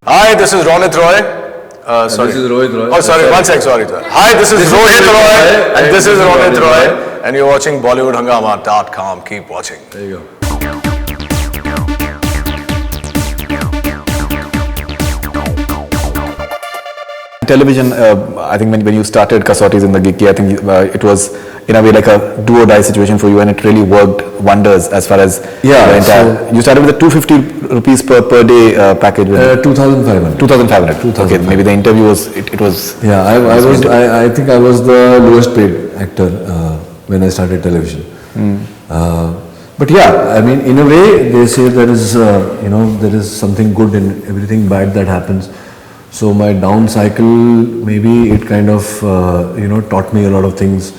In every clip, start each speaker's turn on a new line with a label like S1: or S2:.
S1: Hi, this is Ronit Roy. Sorry.
S2: This is Rohit Roy.
S1: Oh, sorry. One sec. Sorry. Hi, this is Rohit Roy. And this is Ronit Roy. And you're watching BollywoodHungama.com. Keep watching.
S2: There you go.
S3: Television, I think when you started Kasautis in the Gigi, I think it was in a way like a do or die situation for you, and it really worked wonders as far as you started with a 250 rupees per day package.
S2: 2,500.
S3: 2,500. Okay, maybe the interview was it was.
S2: Yeah, I think I was the lowest paid actor when I started television. But yeah, I mean, in a way, they say there is there is something good in everything bad that happens. So my down cycle, maybe it kind of taught me a lot of things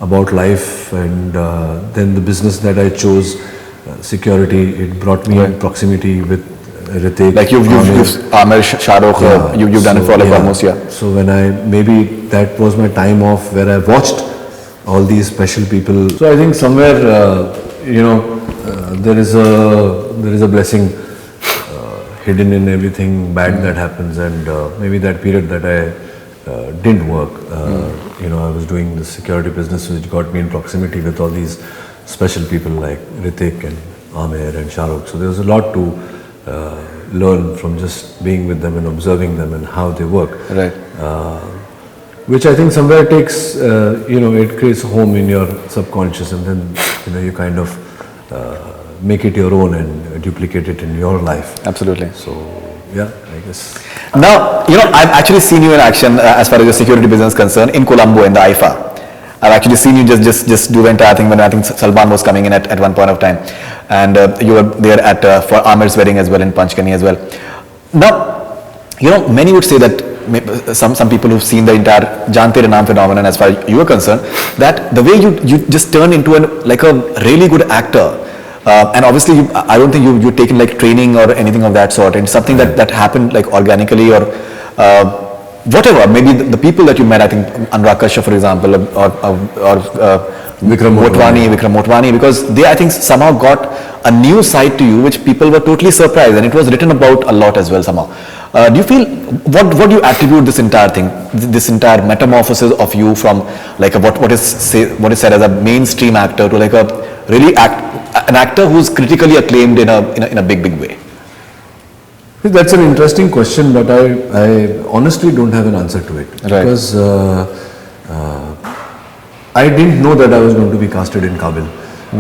S2: about life, and then the business that I chose, security, it brought me in proximity with Hrithik.
S3: Like you've Amir, Shah Rukh, you've done it for like almost, yeah.
S2: So when maybe that was my time off where I watched all these special people. So I think somewhere, there is a blessing hidden in everything bad that happens, and maybe that period that I didn't work, I was doing the security business, which got me in proximity with all these special people like Hrithik and Amir and Shah Rukh. So there was a lot to learn from just being with them and observing them and how they work.
S3: Right.
S2: Which I think somewhere takes, it creates a home in your subconscious, and then you kind of make it your own and duplicate it in your life.
S3: Absolutely.
S2: So yeah, I guess.
S3: Now, I've actually seen you in action as far as your security business is concerned in Colombo in the IFA. I've actually seen you just do the entire thing when I think Salman was coming in at one point of time, and you were there for Amir's wedding as well in Panchkani as well. Now, many would say that some people who've seen the entire Jante Re Naam phenomenon as far as you are concerned, that the way you just turned into like a really good actor. And obviously, I don't think you've taken like training or anything of that sort. It's something that happened like organically or whatever. Maybe the people that you met, I think Anurag Kashyap, for example, or Vikram Motwani, because they, I think, somehow got a new side to you, which people were totally surprised, and it was written about a lot as well somehow. Do you feel, what do you attribute this entire thing, this entire metamorphosis of you from like what is said as a mainstream actor to like a really an actor who's critically acclaimed in a big way?
S2: That's an interesting question, but I honestly don't have an answer to it.
S3: Right.
S2: Because I didn't know that I was going to be casted in Kaabil.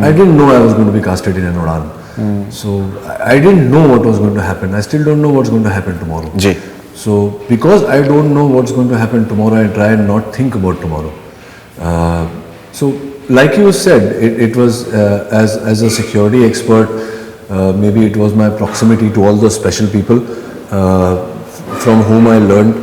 S2: I didn't know I was going to be casted in an Udan. So I didn't know what was going to happen. I still don't know what's going to happen tomorrow. So because I don't know what's going to happen tomorrow, I try and not think about tomorrow. So like you said, it was as a security expert, maybe it was my proximity to all those special people from whom I learned.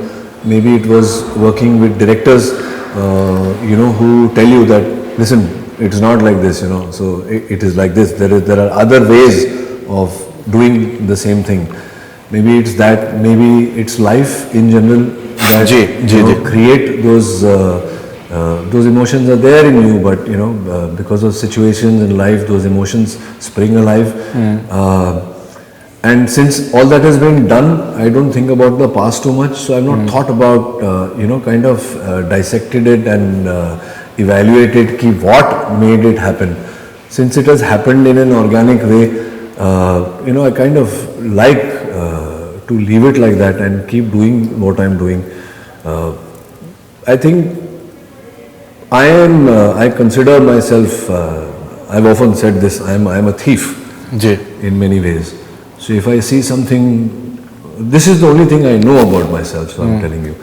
S2: Maybe it was working with directors, who tell you that, listen, it's not like this, so it is like this. There are other ways of doing the same thing. Maybe it's that, maybe it's life in general that create those emotions are there in you, but because of situations in life, those emotions spring alive. And since all that has been done, I don't think about the past too much, so I've not thought about kind of dissected it and evaluated what made it happen. Since it has happened in an organic way, I kind of like to leave it like that and keep doing what I'm doing. I think I consider myself, I've often said this, I'm a thief in many ways. So if I see something, this is the only thing I know about myself, so I'm telling you.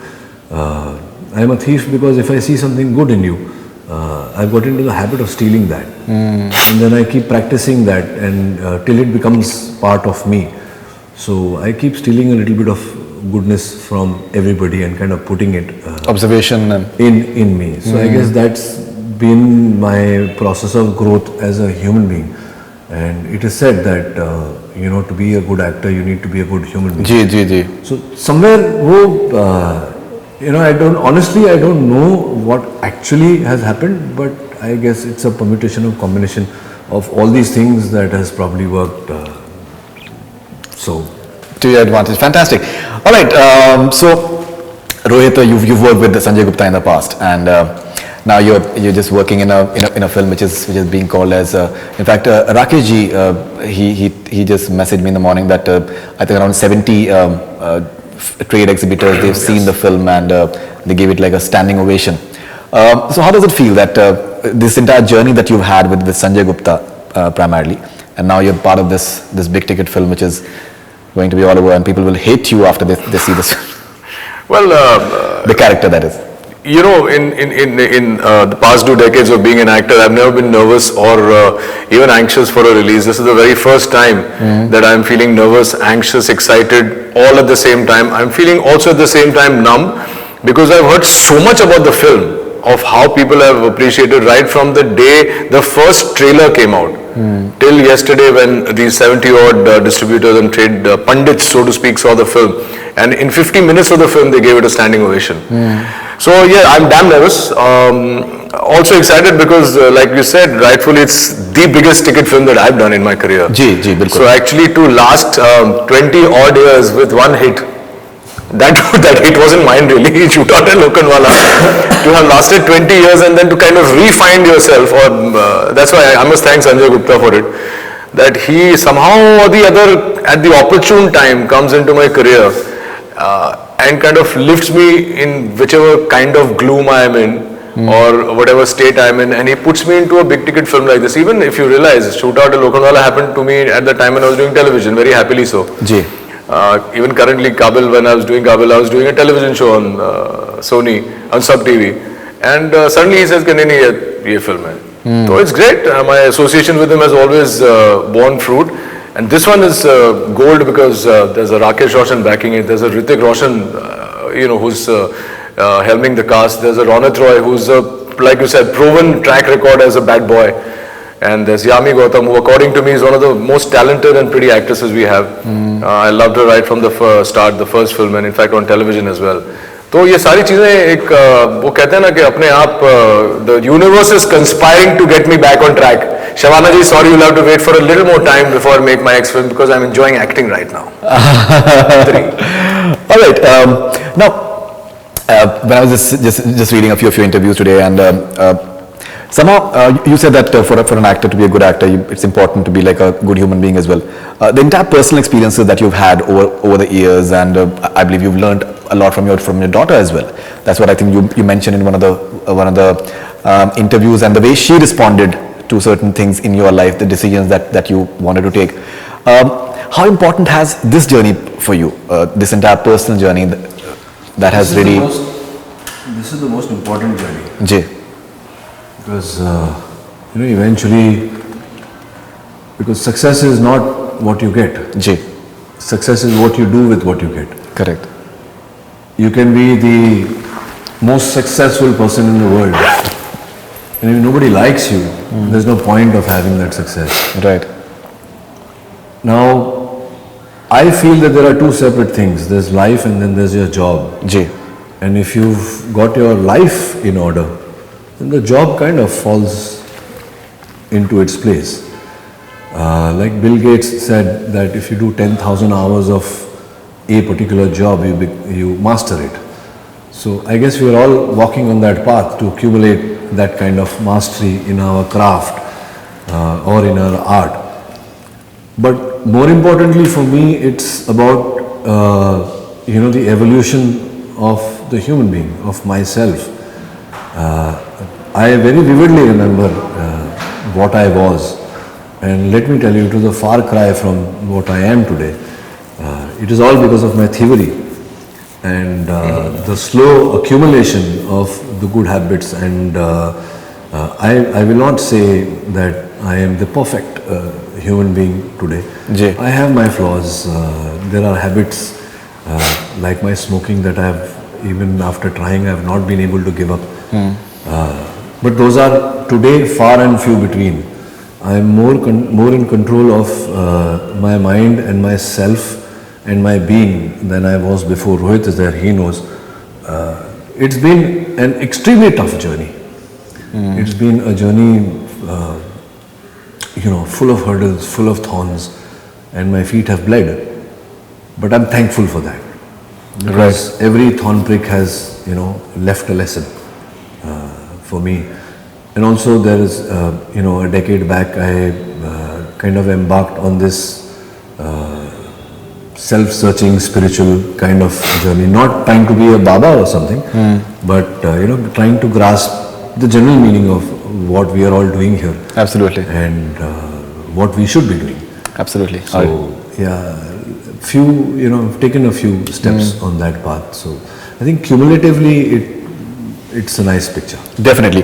S2: I'm a thief because if I see something good in you, I've got into the habit of stealing that. And then I keep practicing that and till it becomes part of me. So I keep stealing a little bit of goodness from everybody and kind of putting it
S3: observation and
S2: in me. So I guess that's been my process of growth as a human being. And it is said that to be a good actor, you need to be a good human being. So somewhere, I don't know what actually has happened, but I guess it's a permutation of combination of all these things that has probably worked. So
S3: To your advantage. Fantastic. All right. So, Rohit, you've worked with Sanjay Gupta in the past, and now you're just working in a film which is being called as. In fact, Rakesh ji, he just messaged me in the morning that I think around 70 trade exhibitors they've seen the film, and they gave it like a standing ovation. So how does it feel that this entire journey that you've had with Sanjay Gupta primarily, and now you're part of this big ticket film which is going to be all over, and people will hate you after they see this?
S1: Well,
S3: the character, that is.
S1: You know, in the past 2 decades of being an actor, I've never been nervous or even anxious for a release. This is the very first time that I'm feeling nervous, anxious, excited, all at the same time. I'm feeling also at the same time numb, because I've heard so much about the film, of how people have appreciated right from the day the first trailer came out till yesterday, when these 70 odd distributors and trade pundits, so to speak, saw the film, and in 50 minutes of the film they gave it a standing ovation. So yeah, I'm damn nervous. Also excited because like you said, rightfully it's the biggest ticket film that I've done in my career. So actually to last 20 odd years with one hit, that hit wasn't mine really, shoot out a Lokanwala, to have lasted 20 years and then to kind of refine yourself, or that's why I must thank Sanjay Gupta for it, that he somehow or the other at the opportune time comes into my career and kind of lifts me in whichever kind of gloom I am in, or whatever state I'm in, and he puts me into a big ticket film like this. Even if you realize, Shoot Out a Lokanwala happened to me at the time when I was doing television, very happily so. Even currently, Kaabil, when I was doing Kaabil, I was doing a television show on Sony, on Sub TV, and suddenly he says, "Ye film hai." So it's great. My association with him has always borne fruit, and this one is gold because there's a Rakesh Roshan backing it. There's a Hrithik Roshan, who's helming the cast. There's a Ronit who's like you said, proven track record as a bad boy. And there's Yami Gautam, who according to me is one of the most talented and pretty actresses we have. I loved her right from the start, the first film, and in fact on television as well. तो ये सारी चीजें एक वो कहते हैं ना कि अपने आप the universe is conspiring to get me back on track. Shavana ji, sorry, you'll have to wait for a little more time before I make my next film, because I'm enjoying acting right now.
S3: All right. Now, when I was just reading a few of your interviews today, and somehow you said that for an actor to be a good actor, it's important to be like a good human being as well. The entire personal experiences that you've had over the years, and I believe you've learned a lot from your daughter as well. That's what I think you mentioned in one of the interviews, and the way she responded to certain things in your life, the decisions that you wanted to take. How important has this journey for you, this entire personal journey that has really...
S2: This is the most important journey.
S3: Ji.
S2: Because, eventually, because success is not what you get.
S3: Ji.
S2: Success is what you do with what you get.
S3: Correct.
S2: You can be the most successful person in the world, and if nobody likes you, there's no point of having that success.
S3: Right.
S2: Now, I feel that there are two separate things. There's life and then there's your job.
S3: Ji.
S2: And if you've got your life in order, then the job kind of falls into its place. Like Bill Gates said that if you do 10,000 hours of a particular job, you master it. So I guess we are all walking on that path to accumulate that kind of mastery in our craft or in our art. But more importantly for me, it's about the evolution of the human being, of myself. I very vividly remember what I was, and let me tell you, it was a far cry from what I am today. It is all because of my theory and the slow accumulation of the good habits, and I will not say that I am the perfect human being today.
S3: Jay.
S2: I have my flaws. There are habits like my smoking that I have, even after trying, I have not been able to give up. But those are today far and few between. I am more in control of my mind and myself and my being than I was before. Rohit is there, he knows. It's been an extremely tough journey. It's been a journey, full of hurdles, full of thorns, and my feet have bled. but I'm thankful for that. Because every thorn prick has, left a lesson for me. And also there is, a decade back, I kind of embarked on this self-searching spiritual kind of journey. Not trying to be a Baba or something, but, trying to grasp the general meaning of what we are all doing here.
S3: Absolutely.
S2: And what we should be doing.
S3: Absolutely.
S2: So, I've taken a few steps on that path. So, I think cumulatively, it's a nice picture.
S3: Definitely.